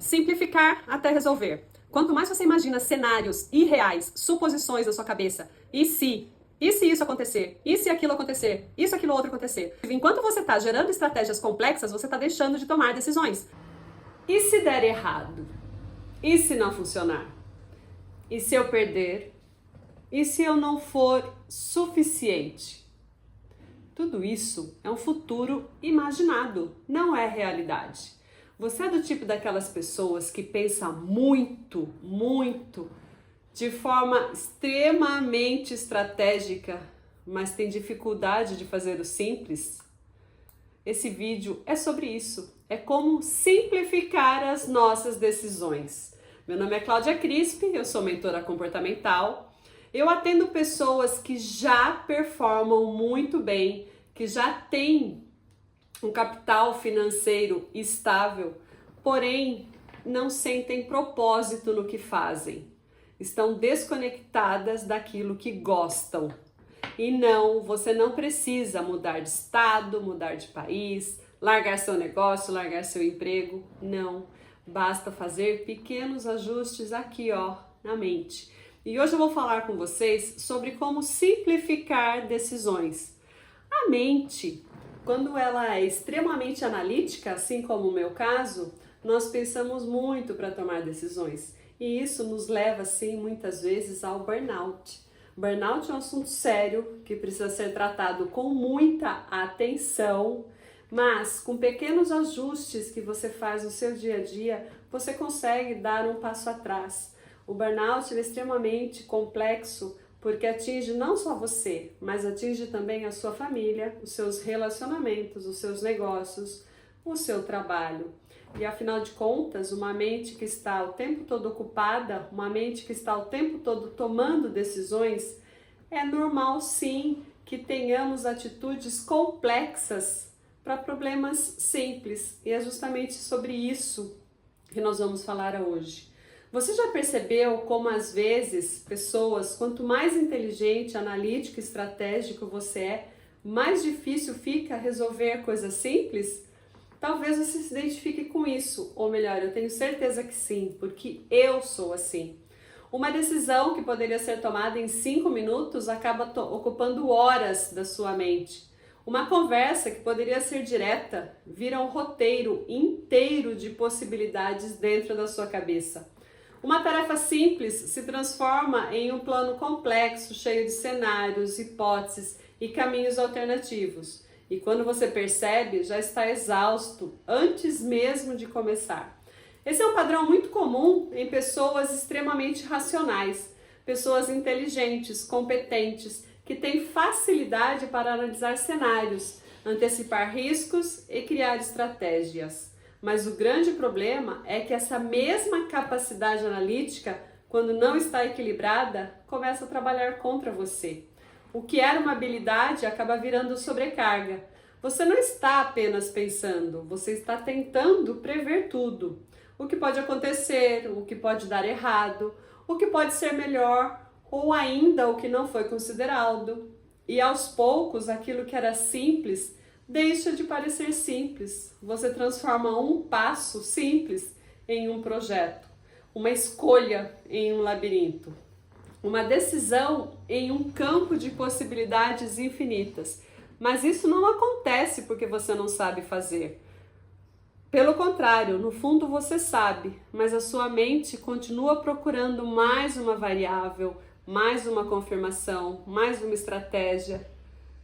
Simplificar até resolver. Quanto mais você imagina cenários irreais, suposições na sua cabeça, e se isso acontecer, e se aquilo acontecer, e se aquilo outro acontecer. Enquanto você está gerando estratégias complexas, você está deixando de tomar decisões. E se der errado? E se não funcionar? E se eu perder? E se eu não for suficiente? Tudo isso é um futuro imaginado, não é realidade. Você é do tipo daquelas pessoas que pensa muito, de forma extremamente estratégica, mas tem dificuldade de fazer o simples? Esse vídeo é sobre isso, é como simplificar as nossas decisões. Meu nome é Cláudia Crispi, eu sou mentora comportamental. Eu atendo pessoas que já performam muito bem, que já têm um capital financeiro estável, porém não sentem propósito no que fazem. Estão desconectadas daquilo que gostam. E não, você não precisa mudar de estado, mudar de país, largar seu negócio, largar seu emprego. Não, basta fazer pequenos ajustes aqui, na mente. E hoje eu vou falar com vocês sobre como simplificar decisões. A mente, quando ela é extremamente analítica, assim como o meu caso, nós pensamos muito para tomar decisões. E isso nos leva, sim, muitas vezes ao burnout. Burnout é um assunto sério que precisa ser tratado com muita atenção, mas com pequenos ajustes que você faz no seu dia a dia, você consegue dar um passo atrás. O burnout é extremamente complexo porque atinge não só você, mas atinge também a sua família, os seus relacionamentos, os seus negócios, o seu trabalho. E afinal de contas, uma mente que está o tempo todo ocupada, uma mente que está o tempo todo tomando decisões, é normal sim que tenhamos atitudes complexas para problemas simples. E é justamente sobre isso que nós vamos falar hoje. Você já percebeu como às vezes pessoas, quanto mais inteligente, analítico, estratégico você é, mais difícil fica resolver coisas simples? Talvez você se identifique com isso, ou melhor, eu tenho certeza que sim, porque eu sou assim. Uma decisão que poderia ser tomada em 5 minutos acaba ocupando horas da sua mente. Uma conversa que poderia ser direta vira um roteiro inteiro de possibilidades dentro da sua cabeça. Uma tarefa simples se transforma em um plano complexo, cheio de cenários, hipóteses e caminhos alternativos. E quando você percebe, já está exausto antes mesmo de começar. Esse é um padrão muito comum em pessoas extremamente racionais, pessoas inteligentes, competentes, que têm facilidade para analisar cenários, antecipar riscos e criar estratégias. Mas o grande problema é que essa mesma capacidade analítica, quando não está equilibrada, começa a trabalhar contra você. O que era uma habilidade acaba virando sobrecarga. Você não está apenas pensando, você está tentando prever tudo. O que pode acontecer, o que pode dar errado, o que pode ser melhor ou ainda o que não foi considerado. E aos poucos, aquilo que era simples deixa de parecer simples. Você transforma um passo simples em um projeto, uma escolha em um labirinto, uma decisão em um campo de possibilidades infinitas. Mas isso não acontece porque você não sabe fazer. Pelo contrário, no fundo você sabe, mas a sua mente continua procurando mais uma variável, mais uma confirmação, mais uma estratégia.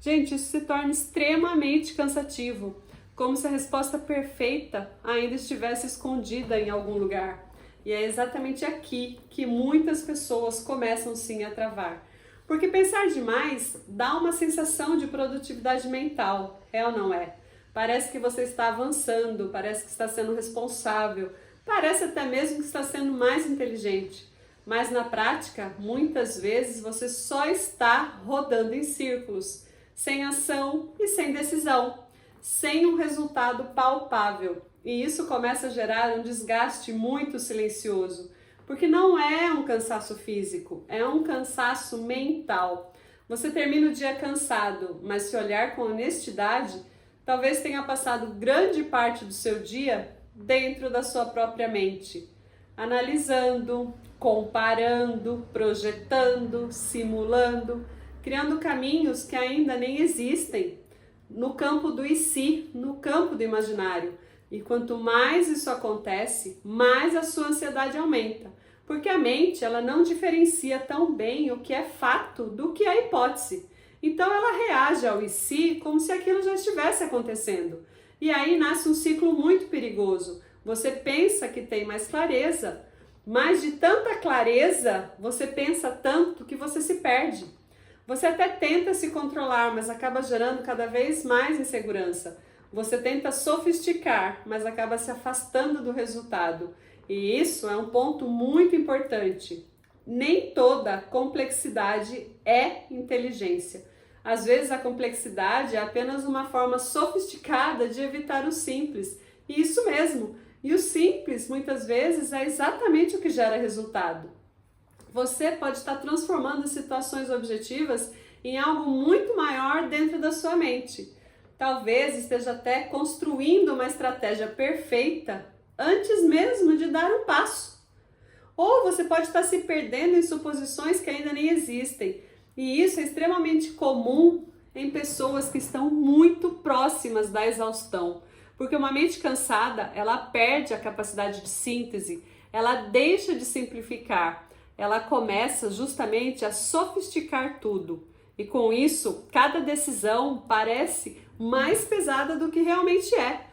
Gente, isso se torna extremamente cansativo, como se a resposta perfeita ainda estivesse escondida em algum lugar. E é exatamente aqui que muitas pessoas começam sim a travar. Porque pensar demais dá uma sensação de produtividade mental, é ou não é? Parece que você está avançando, parece que está sendo responsável, parece até mesmo que está sendo mais inteligente. Mas na prática, muitas vezes você só está rodando em círculos, sem ação e sem decisão, sem um resultado palpável. E isso começa a gerar um desgaste muito silencioso, porque não é um cansaço físico, é um cansaço mental. Você termina o dia cansado, mas se olhar com honestidade, talvez tenha passado grande parte do seu dia dentro da sua própria mente, analisando, comparando, projetando, simulando, criando caminhos que ainda nem existem no campo do e se, no campo do imaginário. E quanto mais isso acontece, mais a sua ansiedade aumenta, porque a mente ela não diferencia tão bem o que é fato do que é hipótese. Então ela reage ao e se como se aquilo já estivesse acontecendo. E aí nasce um ciclo muito perigoso. Você pensa que tem mais clareza, mas de tanta clareza você pensa tanto que você se perde. Você até tenta se controlar, mas acaba gerando cada vez mais insegurança. Você tenta sofisticar, mas acaba se afastando do resultado. E isso é um ponto muito importante. Nem toda complexidade é inteligência. Às vezes a complexidade é apenas uma forma sofisticada de evitar o simples. E isso mesmo. E o simples, muitas vezes, é exatamente o que gera resultado. Você pode estar transformando situações objetivas em algo muito maior dentro da sua mente. Talvez esteja até construindo uma estratégia perfeita antes mesmo de dar um passo. Ou você pode estar se perdendo em suposições que ainda nem existem. E isso é extremamente comum em pessoas que estão muito próximas da exaustão. Porque uma mente cansada, ela perde a capacidade de síntese, ela deixa de simplificar, ela começa justamente a sofisticar tudo. E com isso, cada decisão parece mais pesada do que realmente é.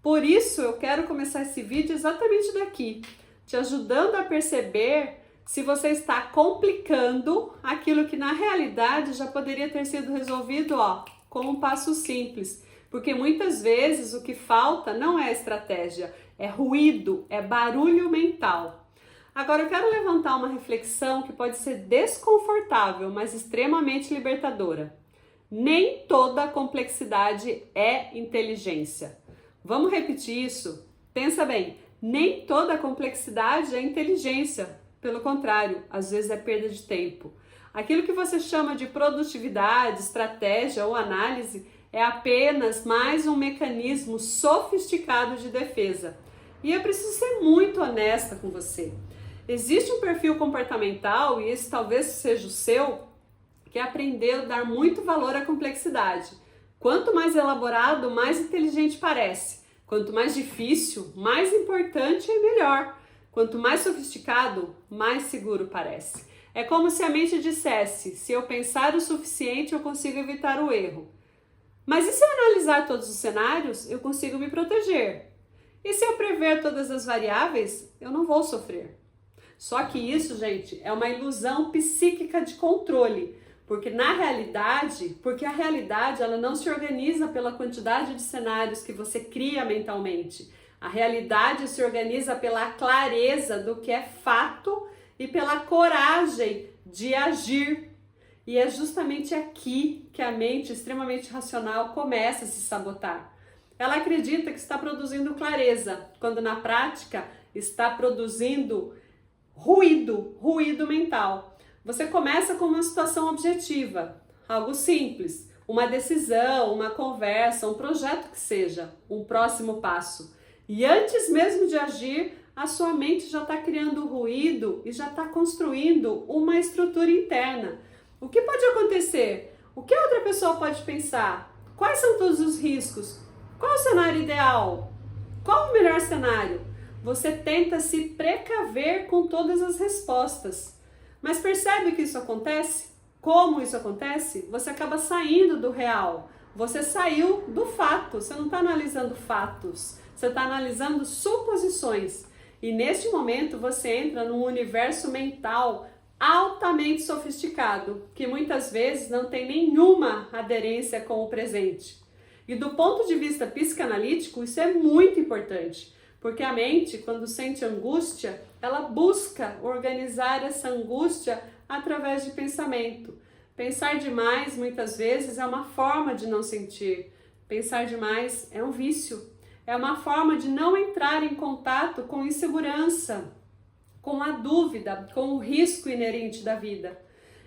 Por isso, eu quero começar esse vídeo exatamente daqui, te ajudando a perceber se você está complicando aquilo que na realidade já poderia ter sido resolvido, com um passo simples. Porque muitas vezes o que falta não é estratégia, é ruído, é barulho mental. Agora eu quero levantar uma reflexão que pode ser desconfortável, mas extremamente libertadora. Nem toda complexidade é inteligência. Vamos repetir isso? Pensa bem, nem toda complexidade é inteligência. Pelo contrário, às vezes é perda de tempo. Aquilo que você chama de produtividade, estratégia ou análise é apenas mais um mecanismo sofisticado de defesa. E eu preciso ser muito honesta com você. Existe um perfil comportamental, e esse talvez seja o seu, que aprendeu a dar muito valor à complexidade. Quanto mais elaborado, mais inteligente parece. Quanto mais difícil, mais importante e melhor. Quanto mais sofisticado, mais seguro parece. É como se a mente dissesse, se eu pensar o suficiente, eu consigo evitar o erro. Mas e se eu analisar todos os cenários, eu consigo me proteger? E se eu prever todas as variáveis, eu não vou sofrer. Só que isso, gente, é uma ilusão psíquica de controle, porque a realidade ela não se organiza pela quantidade de cenários que você cria mentalmente. A realidade se organiza pela clareza do que é fato e pela coragem de agir. E é justamente aqui que a mente extremamente racional começa a se sabotar. Ela acredita que está produzindo clareza, quando na prática está produzindo ruído mental. Você começa com uma situação objetiva, algo simples, uma decisão, uma conversa, um projeto que seja, um próximo passo. E antes mesmo de agir, a sua mente já está criando ruído e já está construindo uma estrutura interna. O que pode acontecer? O que a outra pessoa pode pensar? Quais são todos os riscos? Qual o cenário ideal? Qual o melhor cenário? Você tenta se precaver com todas as respostas. Mas percebe que isso acontece? Como isso acontece? Você acaba saindo do real. Você saiu do fato. Você não está analisando fatos. Você está analisando suposições. E neste momento você entra num universo mental altamente sofisticado, que muitas vezes não tem nenhuma aderência com o presente. E do ponto de vista psicanalítico, isso é muito importante. Porque a mente, quando sente angústia, ela busca organizar essa angústia através de pensamento. Pensar demais, muitas vezes, é uma forma de não sentir. Pensar demais é um vício. É uma forma de não entrar em contato com insegurança, com a dúvida, com o risco inerente da vida.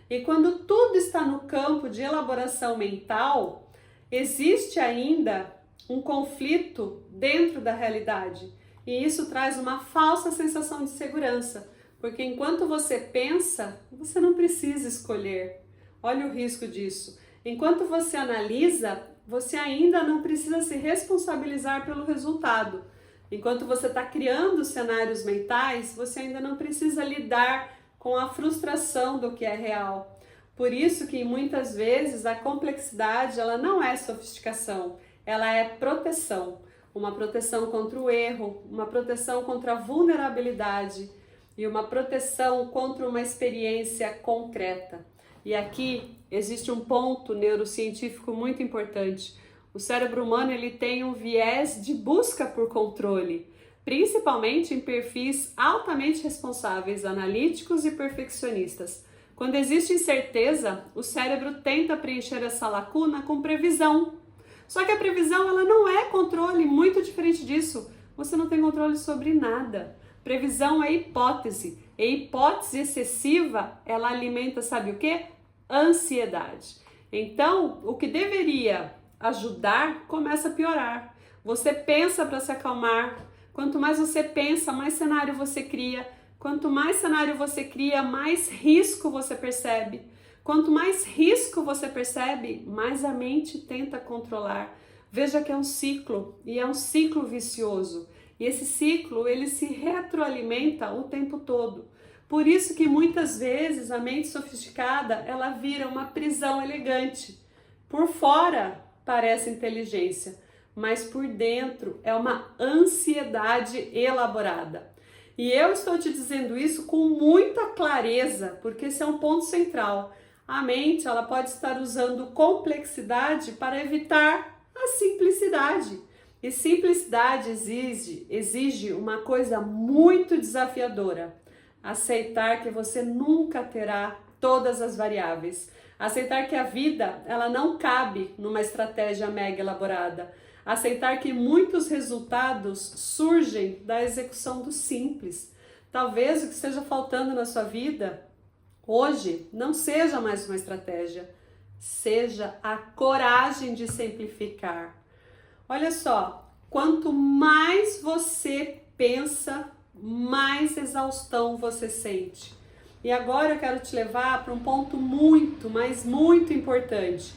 E quando tudo está no campo de elaboração mental, existe ainda um conflito dentro da realidade. E isso traz uma falsa sensação de segurança, porque enquanto você pensa, você não precisa escolher. Olha o risco disso. Enquanto você analisa, você ainda não precisa se responsabilizar pelo resultado. Enquanto você está criando cenários mentais, você ainda não precisa lidar com a frustração do que é real. Por isso que muitas vezes a complexidade ela não é sofisticação, ela é proteção. Uma proteção contra o erro, uma proteção contra a vulnerabilidade e uma proteção contra uma experiência concreta. E aqui existe um ponto neurocientífico muito importante. O cérebro humano ele tem um viés de busca por controle, principalmente em perfis altamente responsáveis, analíticos e perfeccionistas. Quando existe incerteza, o cérebro tenta preencher essa lacuna com previsão. Só que a previsão ela não é controle, muito diferente disso. Você não tem controle sobre nada. Previsão é hipótese. E hipótese excessiva, ela alimenta, sabe o quê? Ansiedade. Então, o que deveria ajudar começa a piorar. Você pensa para se acalmar. Quanto mais você pensa, mais cenário você cria. Quanto mais cenário você cria, mais risco você percebe. Quanto mais risco você percebe, mais a mente tenta controlar. Veja que é um ciclo, e é um ciclo vicioso. E esse ciclo, ele se retroalimenta o tempo todo. Por isso que muitas vezes a mente sofisticada, ela vira uma prisão elegante. Por fora parece inteligência, mas por dentro é uma ansiedade elaborada. E eu estou te dizendo isso com muita clareza, porque esse é um ponto central. A mente ela pode estar usando complexidade para evitar a simplicidade. E simplicidade exige uma coisa muito desafiadora. Aceitar que você nunca terá todas as variáveis. Aceitar que a vida ela não cabe numa estratégia mega elaborada. Aceitar que muitos resultados surgem da execução do simples. Talvez o que esteja faltando na sua vida hoje não seja mais uma estratégia, seja a coragem de simplificar. Olha só, quanto mais você pensa, mais exaustão você sente. E agora eu quero te levar para um ponto muito, mas muito importante.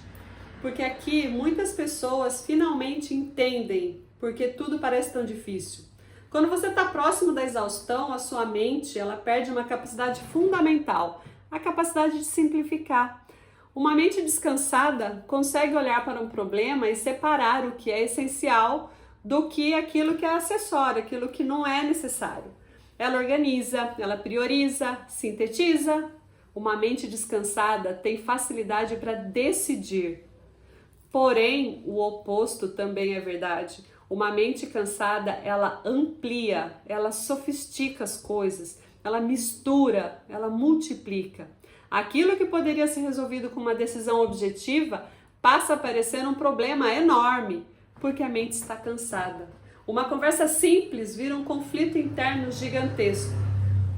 Porque aqui muitas pessoas finalmente entendem porque tudo parece tão difícil. Quando você está próximo da exaustão, a sua mente ela perde uma capacidade fundamental, a capacidade de simplificar. Uma mente descansada consegue olhar para um problema e separar o que é essencial do que aquilo que é acessório, aquilo que não é necessário. Ela organiza, ela prioriza, sintetiza. Uma mente descansada tem facilidade para decidir. Porém, o oposto também é verdade. Uma mente cansada, ela amplia, ela sofistica as coisas, ela mistura, ela multiplica. Aquilo que poderia ser resolvido com uma decisão objetiva passa a parecer um problema enorme, porque a mente está cansada. Uma conversa simples vira um conflito interno gigantesco.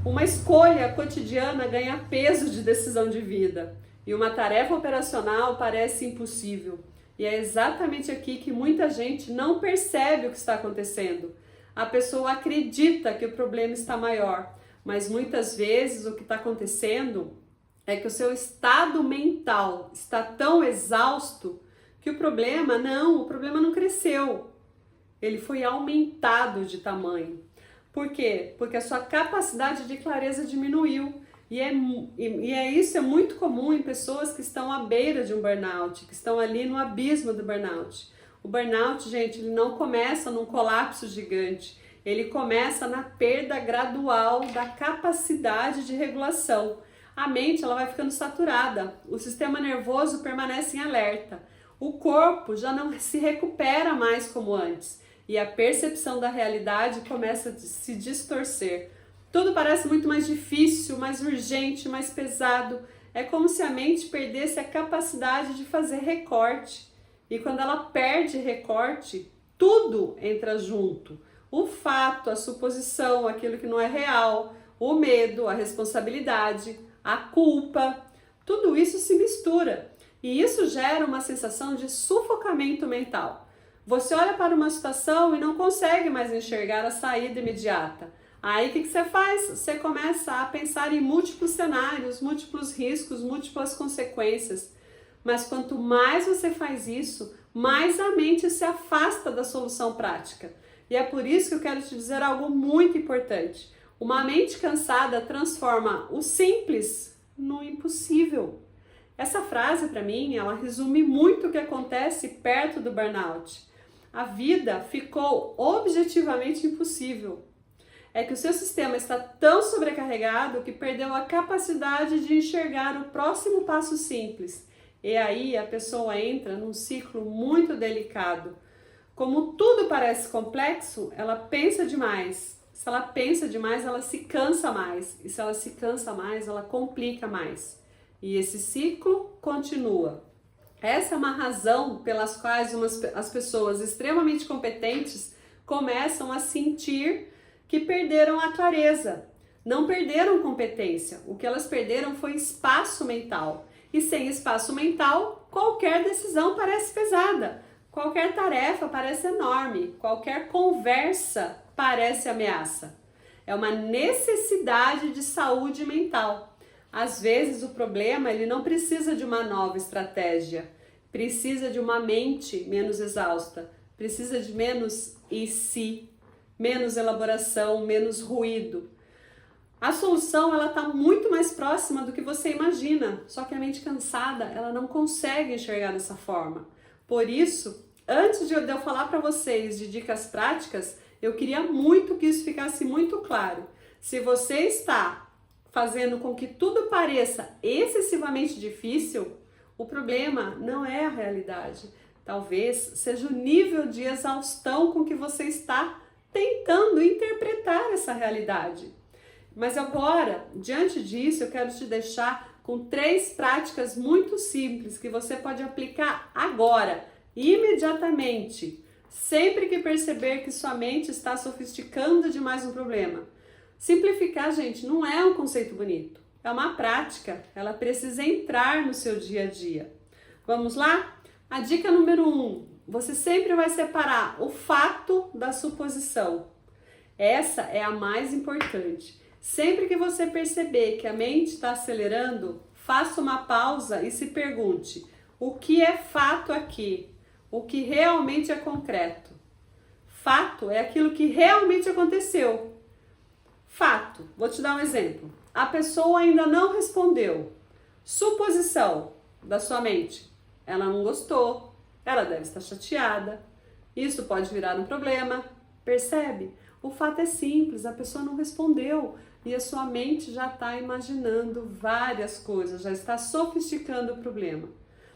Uma escolha cotidiana ganha peso de decisão de vida. E uma tarefa operacional parece impossível. E é exatamente aqui que muita gente não percebe o que está acontecendo. A pessoa acredita que o problema está maior, mas muitas vezes o que está acontecendo é que o seu estado mental está tão exausto que o problema não cresceu. Ele foi aumentado de tamanho. Por quê? Porque a sua capacidade de clareza diminuiu. Isso é muito comum em pessoas que estão à beira de um burnout, que estão ali no abismo do burnout. O burnout, gente, ele não começa num colapso gigante. Ele começa na perda gradual da capacidade de regulação. A mente ela vai ficando saturada, o sistema nervoso permanece em alerta, o corpo já não se recupera mais como antes e a percepção da realidade começa a se distorcer. Tudo parece muito mais difícil, mais urgente, mais pesado. É como se a mente perdesse a capacidade de fazer recorte. E quando ela perde recorte, tudo entra junto. O fato, a suposição, aquilo que não é real, o medo, a responsabilidade, a culpa, tudo isso se mistura. E isso gera uma sensação de sufocamento mental. Você olha para uma situação e não consegue mais enxergar a saída imediata. Aí o que você faz? Você começa a pensar em múltiplos cenários, múltiplos riscos, múltiplas consequências. Mas quanto mais você faz isso, mais a mente se afasta da solução prática. E é por isso que eu quero te dizer algo muito importante. Uma mente cansada transforma o simples no impossível. Essa frase, para mim, ela resume muito o que acontece perto do burnout. A vida ficou objetivamente impossível. É que o seu sistema está tão sobrecarregado que perdeu a capacidade de enxergar o próximo passo simples. E aí a pessoa entra num ciclo muito delicado. Como tudo parece complexo, ela pensa demais. Se ela pensa demais, ela se cansa mais. E se ela se cansa mais, ela complica mais. E esse ciclo continua. Essa é uma razão pelas quais as pessoas extremamente competentes começam a sentir que perderam a clareza. Não perderam competência. O que elas perderam foi espaço mental. E sem espaço mental, qualquer decisão parece pesada. Qualquer tarefa parece enorme. Qualquer conversa parece ameaça. É uma necessidade de saúde mental. Às vezes o problema ele não precisa de uma nova estratégia. Precisa de uma mente menos exausta. Precisa de menos e se. Menos elaboração, menos ruído. A solução ela está muito mais próxima do que você imagina, só que a mente cansada ela não consegue enxergar dessa forma. Por isso, antes de eu falar para vocês de dicas práticas, eu queria muito que isso ficasse muito claro. Se você está fazendo com que tudo pareça excessivamente difícil, o problema não é a realidade. Talvez seja o nível de exaustão com que você está tentando interpretar essa realidade. Mas agora, diante disso, eu quero te deixar com 3 práticas muito simples que você pode aplicar agora, imediatamente, sempre que perceber que sua mente está sofisticando demais um problema. Simplificar, gente, não é um conceito bonito, é uma prática, ela precisa entrar no seu dia a dia. Vamos lá? A dica número 1, você sempre vai separar o fato da suposição. Essa é a mais importante. Sempre que você perceber que a mente está acelerando, faça uma pausa e se pergunte: o que é fato aqui? O que realmente é concreto? Fato é aquilo que realmente aconteceu. Fato, vou te dar um exemplo. A pessoa ainda não respondeu. Suposição da sua mente: ela não gostou, ela deve estar chateada. Isso pode virar um problema. Percebe? O fato é simples, a pessoa não respondeu. E a sua mente já está imaginando várias coisas, já está sofisticando o problema.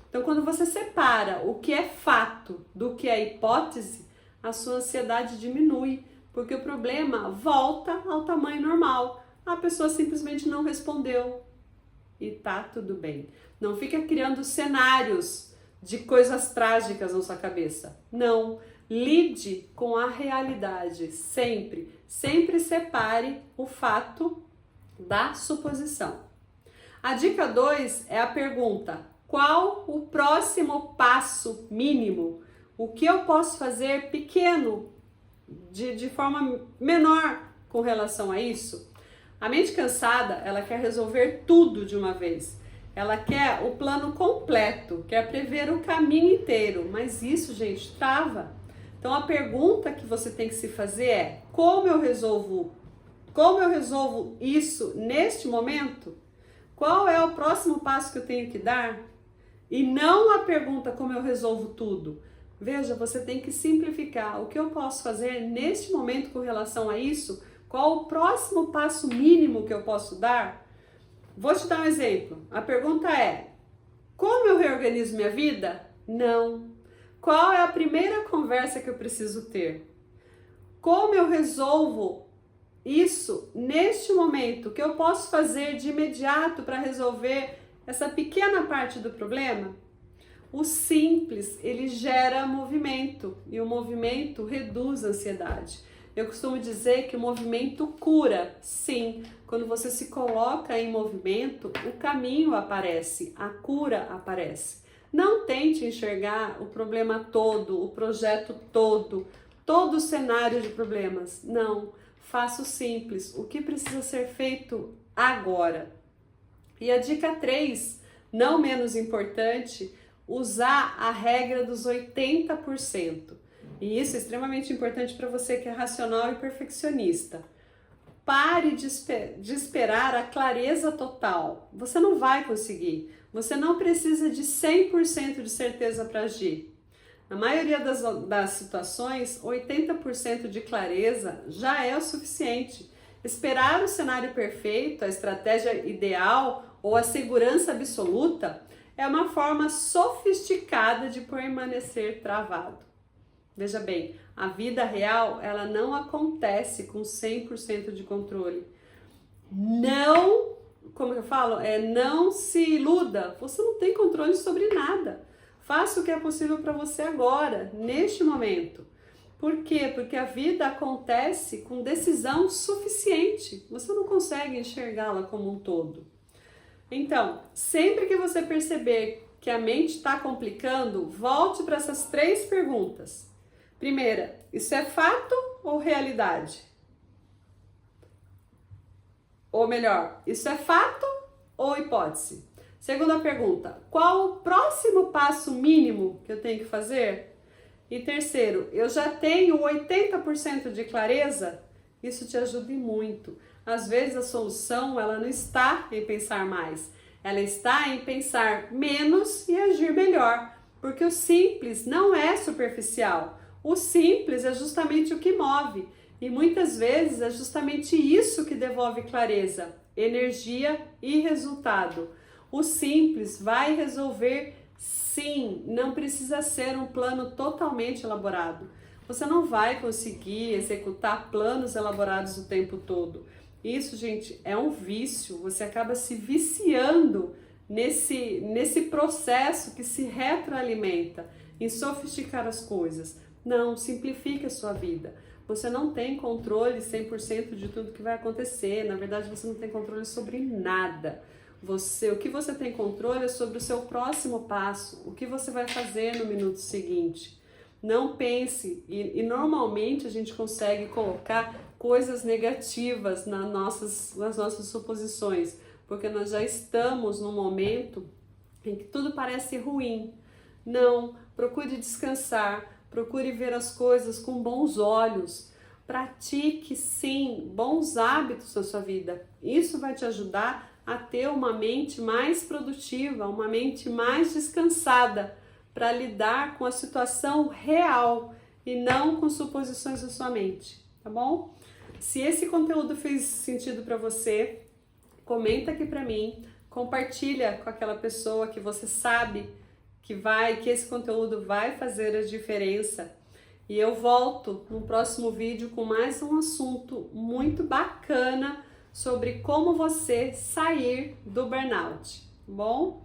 Então, quando você separa o que é fato do que é hipótese, a sua ansiedade diminui, porque o problema volta ao tamanho normal. A pessoa simplesmente não respondeu e tá tudo bem. Não fica criando cenários de coisas trágicas na sua cabeça. Não. Lide com a realidade, sempre. Sempre separe o fato da suposição. A dica 2 é a pergunta: qual o próximo passo mínimo? O que eu posso fazer pequeno, de forma menor com relação a isso? A mente cansada, ela quer resolver tudo de uma vez. Ela quer o plano completo, quer prever o caminho inteiro, mas isso, gente, trava. Então a pergunta que você tem que se fazer é: como eu resolvo isso neste momento? Qual é o próximo passo que eu tenho que dar? E não a pergunta como eu resolvo tudo. Veja, você tem que simplificar. O que eu posso fazer neste momento com relação a isso? Qual o próximo passo mínimo que eu posso dar? Vou te dar um exemplo. A pergunta é: como eu reorganizo minha vida? Não. Qual é a primeira conversa que eu preciso ter? Como eu resolvo isso neste momento? O que eu posso fazer de imediato para resolver essa pequena parte do problema? O simples, ele gera movimento e o movimento reduz a ansiedade. Eu costumo dizer que o movimento cura. Sim, quando você se coloca em movimento, o caminho aparece, a cura aparece. Não tente enxergar o problema todo, o projeto todo, todo o cenário de problemas. Não, faça o simples, o que precisa ser feito agora. E a dica 3, não menos importante, usar a regra dos 80%. E isso é extremamente importante para você que é racional e perfeccionista. Pare de esperar a clareza total. Você não vai conseguir. Você não precisa de 100% de certeza para agir. Na maioria das situações, 80% de clareza já é o suficiente. Esperar o cenário perfeito, a estratégia ideal ou a segurança absoluta é uma forma sofisticada de permanecer travado. Veja bem, a vida real, ela não acontece com 100% de controle. Não, como eu falo, não se iluda, você não tem controle sobre nada. Faça o que é possível para você agora, neste momento. Por quê? Porque a vida acontece com decisão suficiente. Você não consegue enxergá-la como um todo. Então, sempre que você perceber que a mente está complicando, volte para essas 3 perguntas. Primeira, isso é fato ou realidade? Ou melhor, isso é fato ou hipótese? Segunda pergunta, qual o próximo passo mínimo que eu tenho que fazer? E terceiro, eu já tenho 80% de clareza? Isso te ajuda muito. Às vezes a solução ela não está em pensar mais, ela está em pensar menos e agir melhor, porque o simples não é superficial. O simples é justamente o que move e muitas vezes é justamente isso que devolve clareza, energia e resultado. O simples vai resolver sim, não precisa ser um plano totalmente elaborado. Você não vai conseguir executar planos elaborados o tempo todo. Isso, gente, é um vício. Você acaba se viciando nesse processo que se retroalimenta em sofisticar as coisas. Não, simplifique a sua vida. Você não tem controle 100% de tudo que vai acontecer. Na verdade, você não tem controle sobre nada. O que você tem controle é sobre o seu próximo passo, o que você vai fazer no minuto seguinte. Não pense, e normalmente a gente consegue colocar coisas negativas nas nossas suposições, porque nós já estamos num momento em que tudo parece ruim. Não, procure descansar, procure ver as coisas com bons olhos. Pratique, sim, bons hábitos na sua vida. Isso vai te ajudar a ter uma mente mais produtiva, uma mente mais descansada para lidar com a situação real e não com suposições da sua mente, tá bom? Se esse conteúdo fez sentido para você, comenta aqui para mim, compartilha com aquela pessoa que você sabe que esse conteúdo vai fazer a diferença. E eu volto no próximo vídeo com mais um assunto muito bacana sobre como você sair do burnout, tá bom?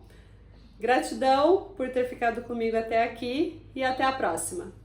Gratidão por ter ficado comigo até aqui e até a próxima!